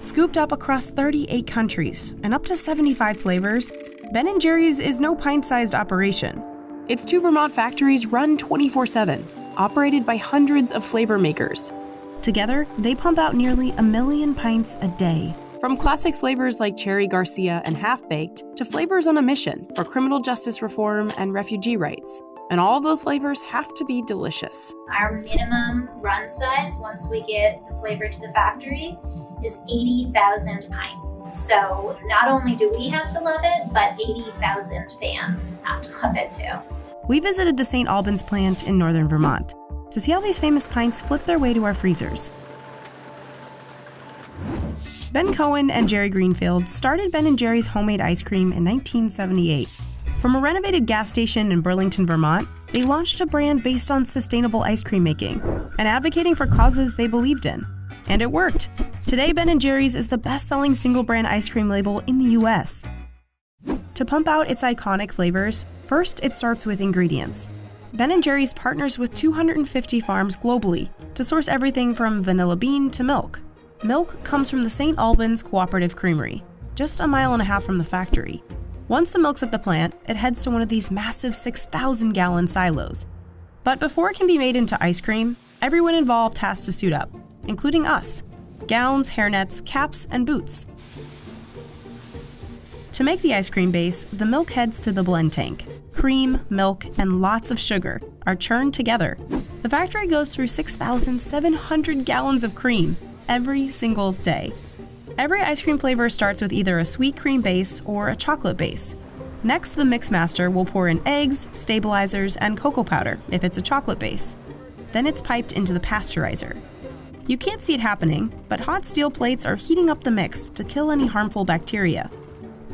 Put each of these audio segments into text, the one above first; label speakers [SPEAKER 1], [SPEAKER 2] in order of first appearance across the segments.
[SPEAKER 1] Scooped up across 38 countries and up to 75 flavors, Ben & Jerry's is no pint-sized operation. Its two Vermont factories run 24/7, operated by hundreds of flavor makers. Together, they pump out nearly 1 million pints a day. From classic flavors like Cherry Garcia and Half-Baked to flavors on a mission for criminal justice reform and refugee rights. And all of those flavors have to be delicious.
[SPEAKER 2] Our minimum run size, once we get the flavor to the factory, is 80,000 pints. So not only do we have to love it, but 80,000 fans have to love it too.
[SPEAKER 1] We visited the St. Albans plant in northern Vermont to see how these famous pints flip their way to our freezers. Ben Cohen and Jerry Greenfield started Ben & Jerry's homemade ice cream in 1978. From a renovated gas station in Burlington, Vermont, they launched a brand based on sustainable ice cream making and advocating for causes they believed in. And it worked. Today, Ben & Jerry's is the best-selling single-brand ice cream label in the U.S. To pump out its iconic flavors, first it starts with ingredients. Ben & Jerry's partners with 250 farms globally to source everything from vanilla bean to milk. Milk comes from the St. Albans Cooperative Creamery, just 1.5 miles from the factory. Once the milk's at the plant, it heads to one of these massive 6,000-gallon silos. But before it can be made into ice cream, everyone involved has to suit up, including us. Gowns, hairnets, caps, and boots. To make the ice cream base, the milk heads to the blend tank. Cream, milk, and lots of sugar are churned together. The factory goes through 6,700 gallons of cream every single day. Every ice cream flavor starts with either a sweet cream base or a chocolate base. Next, the mix master will pour in eggs, stabilizers, and cocoa powder if it's a chocolate base. Then it's piped into the pasteurizer. You can't see it happening, but hot steel plates are heating up the mix to kill any harmful bacteria.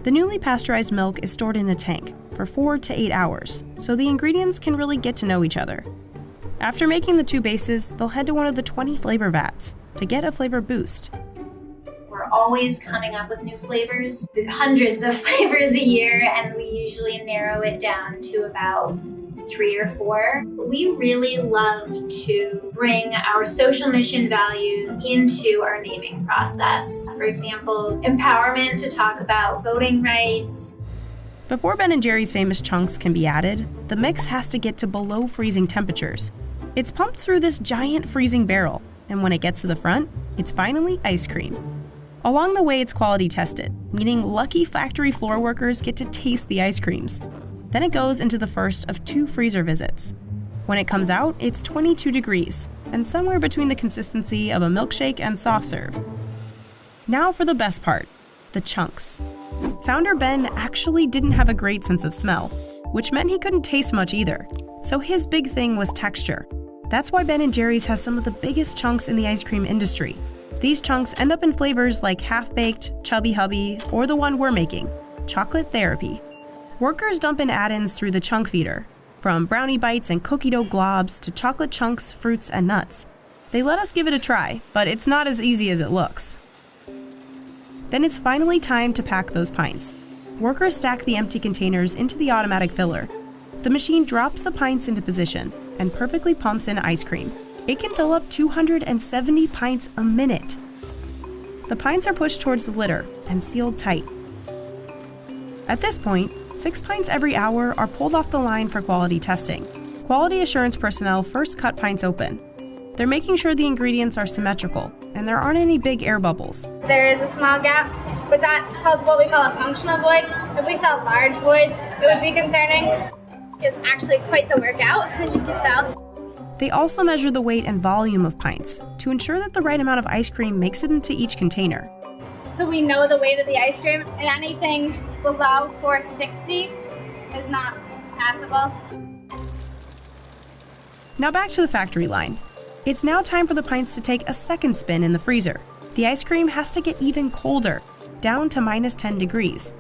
[SPEAKER 1] The newly pasteurized milk is stored in a tank for 4 to 8 hours, so the ingredients can really get to know each other. After making the two bases, they'll head to one of the 20 flavor vats to get a flavor boost.
[SPEAKER 2] We're always coming up with new flavors, hundreds of flavors a year, and we usually narrow it down to about 3 or 4. We really love to bring our social mission values into our naming process. For example, empowerment to talk about voting rights.
[SPEAKER 1] Before Ben & Jerry's famous chunks can be added, the mix has to get to below freezing temperatures. It's pumped through this giant freezing barrel, and when it gets to the front, it's finally ice cream. Along the way, it's quality tested, meaning lucky factory floor workers get to taste the ice creams. Then it goes into the first of 2 freezer visits. When it comes out, it's 22 degrees, and somewhere between the consistency of a milkshake and soft serve. Now for the best part, the chunks. Founder Ben actually didn't have a great sense of smell, which meant he couldn't taste much either. So his big thing was texture. That's why Ben & Jerry's has some of the biggest chunks in the ice cream industry. These chunks end up in flavors like Half-Baked, Chubby Hubby, or the one we're making, Chocolate Therapy. Workers dump in add-ins through the chunk feeder, from brownie bites and cookie dough globs to chocolate chunks, fruits, and nuts. They let us give it a try, but it's not as easy as it looks. Then it's finally time to pack those pints. Workers stack the empty containers into the automatic filler. The machine drops the pints into position and perfectly pumps in ice cream. It can fill up 270 pints a minute. The pints are pushed towards the litter and sealed tight. At this point, 6 pints every hour are pulled off the line for quality testing. Quality assurance personnel first cut pints open. They're making sure the ingredients are symmetrical and there aren't any big air bubbles.
[SPEAKER 3] There is a small gap, but that's called what we call a functional void. If we saw large voids, it would be concerning. It's actually quite the workout, as you can tell.
[SPEAKER 1] They also measure the weight and volume of pints to ensure that the right amount of ice cream makes it into each container.
[SPEAKER 3] So we know the weight of the ice cream, and anything below 460 is not passable.
[SPEAKER 1] Now back to the factory line. It's now time for the pints to take a second spin in the freezer. The ice cream has to get even colder, down to minus 10 degrees.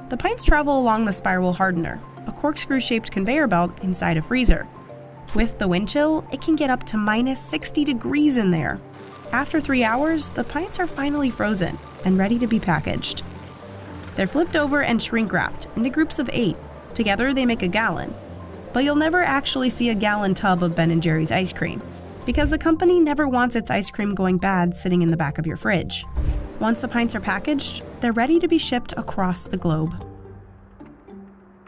[SPEAKER 1] The pints travel along the spiral hardener, a corkscrew-shaped conveyor belt inside a freezer. With the wind chill, it can get up to minus 60 degrees in there. After 3 hours, the pints are finally frozen and ready to be packaged. They're flipped over and shrink-wrapped into groups of 8. Together, they make a gallon. But you'll never actually see a gallon tub of Ben & Jerry's ice cream, because the company never wants its ice cream going bad sitting in the back of your fridge. Once the pints are packaged, they're ready to be shipped across the globe.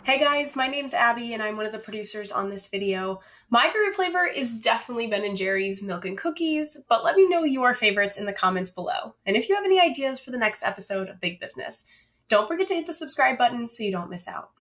[SPEAKER 1] Hey guys, my name's Abby and I'm one of the producers on this video. My favorite flavor is definitely Ben & Jerry's Milk and Cookies, but let me know your favorites in the comments below. And if you have any ideas for the next episode of Big Business, don't forget to hit the subscribe button so you don't miss out.